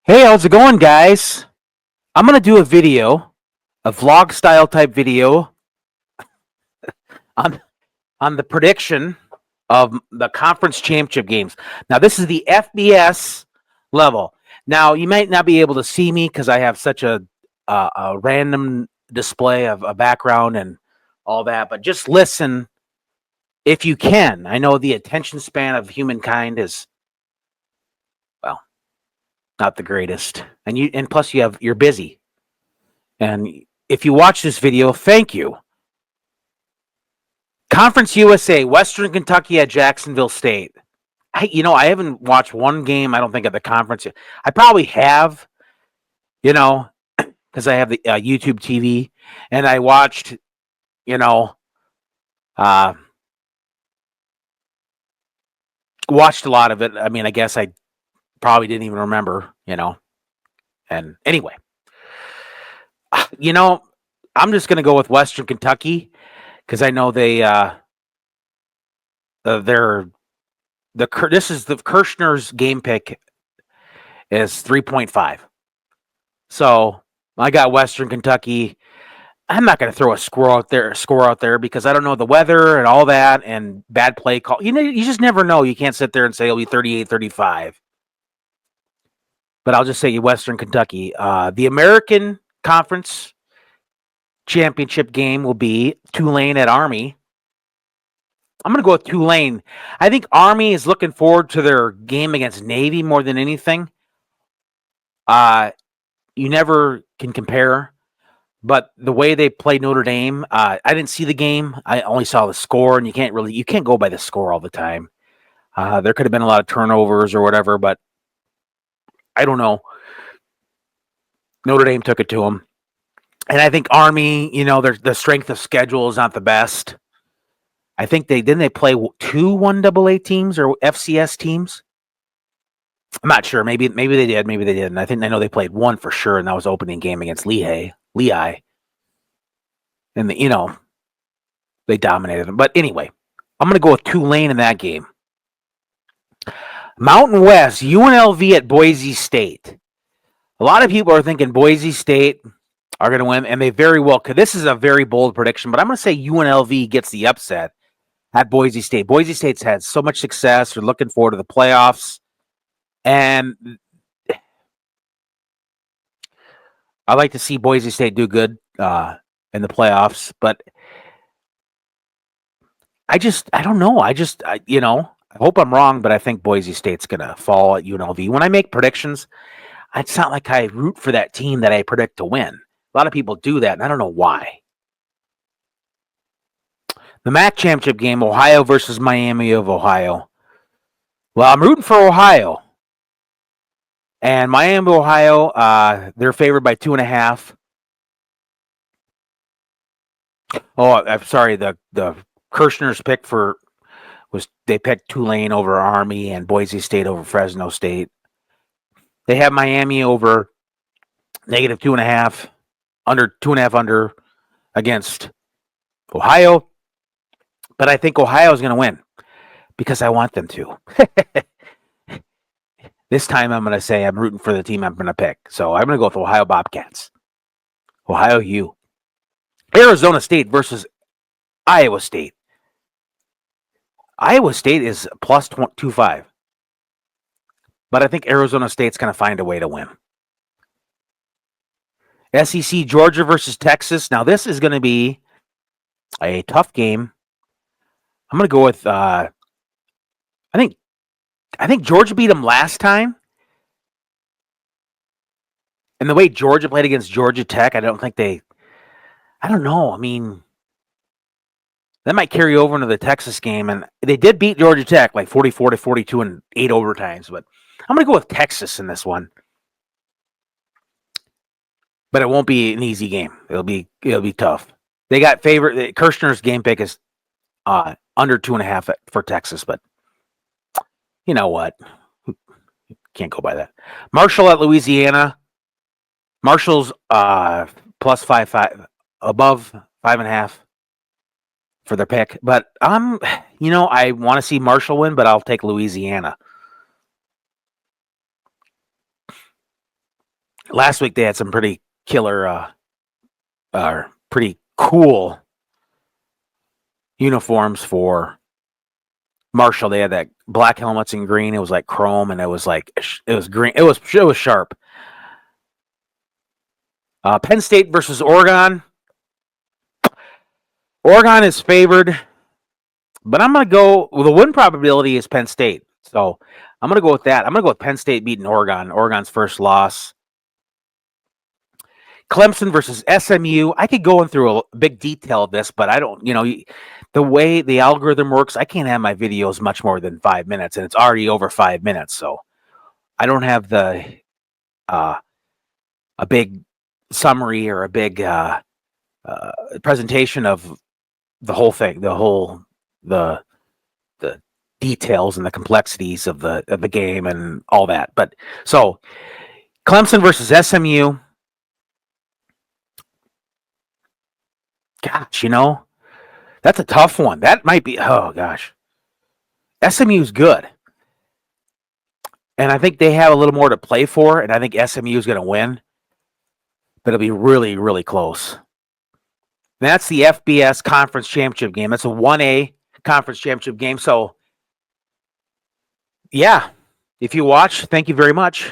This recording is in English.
Hey, how's it going, guys? I'm gonna do a video, a vlog style type video on the prediction of the conference championship games. Now, this is the FBS level. Now, you might not be able to see me because I have such a random display of a background and all that, but just listen if you can. I know the attention span of humankind is, well, not the greatest, and plus you're busy. And if you watch this video, thank you. Conference USA, Western Kentucky at Jacksonville State. I haven't watched one game, I don't think, at the conference. I probably have, because I have the YouTube TV, and I watched, uh, watched a lot of it. I mean, I guess I probably didn't even remember, And anyway, I'm just going to go with Western Kentucky because I know they're this is the Kirshner's game pick is 3.5. So I got Western Kentucky. I'm not going to throw a score out there because I don't know the weather and all that and bad play call. You just never know. You can't sit there and say it'll be 38-35. But I'll just say Western Kentucky. The American Conference Championship game will be Tulane at Army. I'm going to go with Tulane. I think Army is looking forward to their game against Navy more than anything. You never can compare, but the way they played Notre Dame, I didn't see the game. I only saw the score, and you can't go by the score all the time. There could have been a lot of turnovers or whatever, but I don't know. Notre Dame took it to them. And I think Army, the strength of schedule is not the best. I think they play 2 1AA teams or FCS teams. I'm not sure. Maybe they did. Maybe they didn't. I know they played one for sure, and that was opening game against Lehigh. And they dominated them. But anyway, I'm going to go with Tulane in that game. Mountain West, UNLV at Boise State. A lot of people are thinking Boise State are going to win, and they very well could. This is a very bold prediction, but I'm going to say UNLV gets the upset at Boise State. Boise State's had so much success. They're looking forward to the playoffs. And I like to see Boise State do good in the playoffs, but I don't know. I hope I'm wrong, but I think Boise State's going to fall at UNLV. When I make predictions, it's not like I root for that team that I predict to win. A lot of people do that, and I don't know why. The MAC championship game, Ohio versus Miami of Ohio. Well, I'm rooting for Ohio. And Miami, Ohio, they're favored by 2.5. Oh, I'm sorry. The Kirshner's pick they picked Tulane over Army and Boise State over Fresno State. They have Miami over -2.5, under 2.5 under against Ohio. But I think Ohio is going to win because I want them to. This time I'm going to say I'm rooting for the team I'm going to pick. So I'm going to go with Ohio Bobcats. Ohio U. Arizona State versus Iowa State. Iowa State is plus 2.5. But I think Arizona State's going to find a way to win. SEC Georgia versus Texas. Now this is going to be a tough game. I'm going to go with I think Georgia beat them last time. And the way Georgia played against Georgia Tech, I don't know. I mean, that might carry over into the Texas game. And they did beat Georgia Tech like 44-42 in 8 overtimes. But I'm going to go with Texas in this one. But it won't be an easy game. It'll be tough. They got favorite. Kirshner's game pick is under 2.5 for Texas. But you know what? Can't go by that. Marshall at Louisiana. Marshall's plus 5.5, above 5.5 for their pick. But I want to see Marshall win, but I'll take Louisiana. last week they had some pretty killer, pretty cool uniforms for Marshall. They had that black helmets in green. It was like chrome, and it was green. It was sharp. Penn State versus Oregon. Oregon is favored, but I'm going to go. Well, the win probability is Penn State, so I'm going to go with that. I'm going to go with Penn State beating Oregon. Oregon's first loss. Clemson versus SMU. I could go in through a big detail of this, but I don't. The way the algorithm works, I can't have my videos much more than 5 minutes, and it's already over 5 minutes, so I don't have a big summary or a big presentation of the whole thing, the details and the complexities of the game and all that. But so Clemson versus SMU. Gosh, that's a tough one. That might be. Oh gosh, SMU's good, and I think they have a little more to play for, and I think SMU is going to win, but it'll be really, really close. That's the FBS Conference Championship game. That's a 1A Conference Championship game. So, yeah, if you watch, thank you very much.